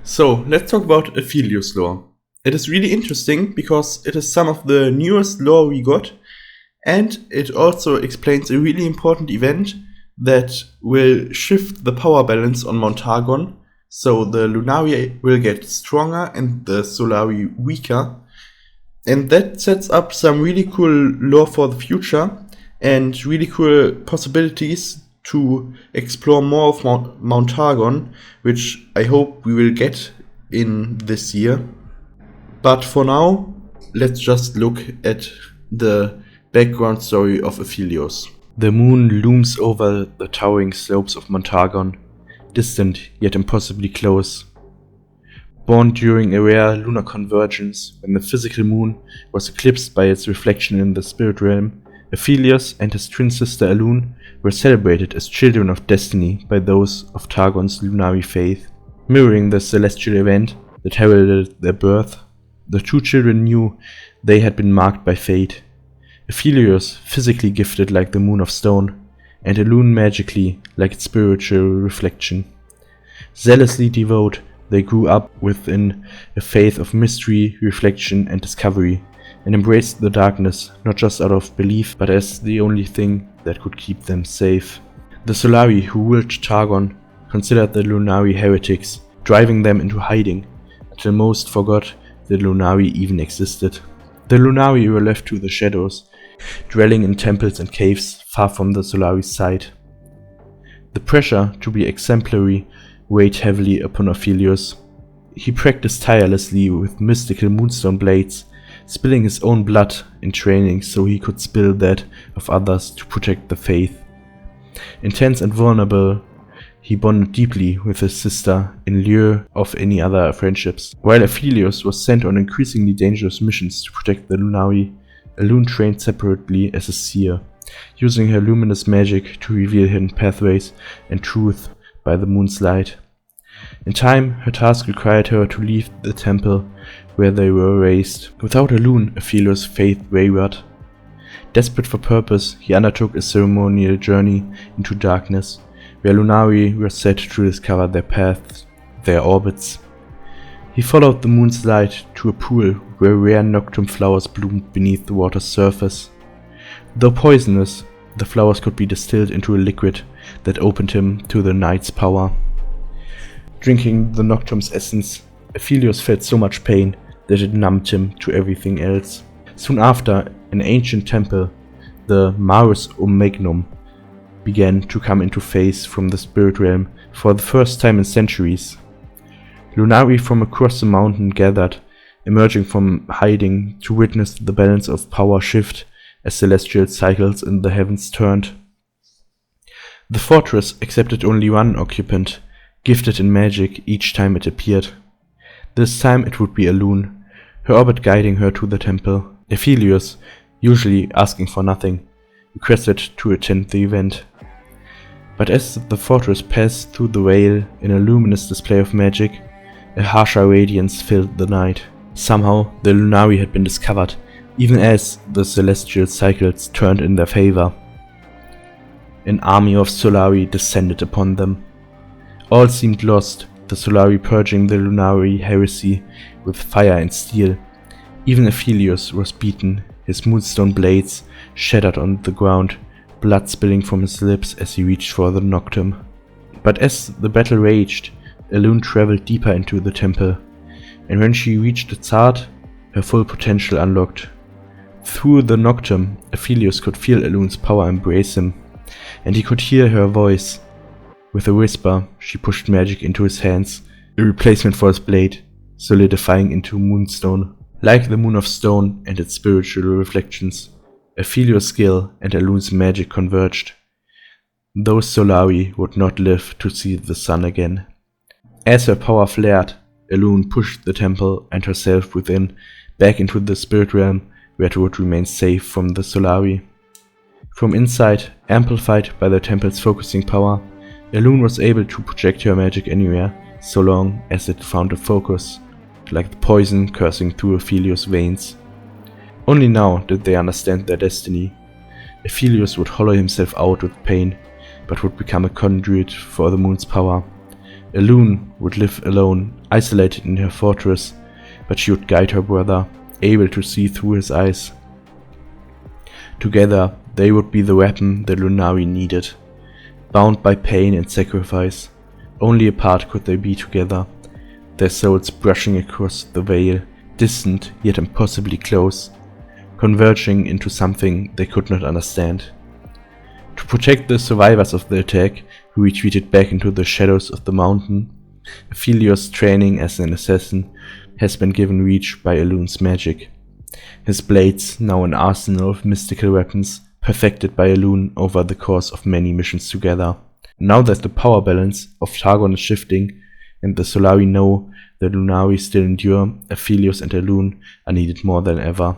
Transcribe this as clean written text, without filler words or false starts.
So, let's talk about Aphelios lore. It is really interesting because it is some of the newest lore we got, and it also explains a really important event that will shift the power balance on Mount Targon, so the Lunari will get stronger and the Solari weaker. And that sets up some really cool lore for the future and really cool possibilities to explore more of Mount Targon, which I hope we will get in this year. But for now, let's just look at the background story of Aphelios. The moon looms over the towering slopes of Mount Targon, distant yet impossibly close. Born during a rare lunar convergence when the physical moon was eclipsed by its reflection in the spirit realm, Aphelios and his twin sister Alune were celebrated as children of destiny by those of Targon's Lunari faith. Mirroring the celestial event that heralded their birth, the two children knew they had been marked by fate. Aphelios physically gifted like the moon of stone, and Alune magically like its spiritual reflection. Zealously devout, they grew up within a faith of mystery, reflection, and discovery, and embraced the darkness not just out of belief, but as the only thing that could keep them safe. The Solari who ruled Targon considered the Lunari heretics, driving them into hiding, until most forgot the Lunari even existed. The Lunari were left to the shadows, dwelling in temples and caves far from the Solari's sight. The pressure to be exemplary weighed heavily upon Aphelios. He practiced tirelessly with mystical moonstone blades, spilling his own blood in training so he could spill that of others to protect the faith. Intense and vulnerable, he bonded deeply with his sister in lieu of any other friendships. While Aphelios was sent on increasingly dangerous missions to protect the Lunari, Alune trained separately as a seer, using her luminous magic to reveal hidden pathways and truth by the moon's light. In time, her task required her to leave the temple where they were raised. Without Alune, Aphelios' faith wavered. Desperate for purpose, he undertook a ceremonial journey into darkness, where Lunari were set to discover their paths, their orbits. He followed the moon's light to a pool where rare nocturne flowers bloomed beneath the water's surface. Though poisonous, the flowers could be distilled into a liquid that opened him to the night's power. Drinking the nocturne's essence, Aphelios felt so much pain that it numbed him to everything else. Soon after, an ancient temple, the Maris Magnum, began to come into phase from the spirit realm for the first time in centuries. Lunari from across the mountain gathered, emerging from hiding to witness the balance of power shift as celestial cycles in the heavens turned. The fortress accepted only one occupant, gifted in magic each time it appeared. This time it would be Alune, her orbit guiding her to the temple. Aphelios, usually asking for nothing, requested to attend the event. But as the fortress passed through the veil in a luminous display of magic, a harsher radiance filled the night. Somehow the Lunari had been discovered, even as the celestial cycles turned in their favor. An army of Solari descended upon them. All seemed lost, the Solari purging the Lunari heresy with fire and steel. Even Aphelios was beaten, his moonstone blades shattered on the ground, blood spilling from his lips as he reached for the nocturne. But as the battle raged, Alune traveled deeper into the temple, and when she reached its heart, her full potential unlocked. Through the nocturne, Aphelios could feel Alune's power embrace him, and he could hear her voice. With a whisper, she pushed magic into his hands, a replacement for his blade, solidifying into moonstone. Like the moon of stone and its spiritual reflections, Aphelios' skill and Alune's magic converged. Those Solari would not live to see the sun again. As her power flared, Alune pushed the temple and herself within, back into the spirit realm where it would remain safe from the Solari. From inside, amplified by the temple's focusing power, Alune was able to project her magic anywhere, so long as it found a focus, like the poison coursing through Aphelios' veins. Only now did they understand their destiny. Aphelios would hollow himself out with pain, but would become a conduit for the moon's power, Alune would live alone, isolated in her fortress, but she would guide her brother, able to see through his eyes. Together, they would be the weapon the Lunari needed. Bound by pain and sacrifice, only apart could they be together, their souls brushing across the veil, distant yet impossibly close, converging into something they could not understand. To protect the survivors of the attack, who retreated back into the shadows of the mountain, Aphelios' training as an assassin has been given reach by Alune's magic. His blades, now an arsenal of mystical weapons, perfected by Alune over the course of many missions together. Now that the power balance of Targon is shifting, and the Solari know the Lunari still endure, Aphelios and Alune are needed more than ever.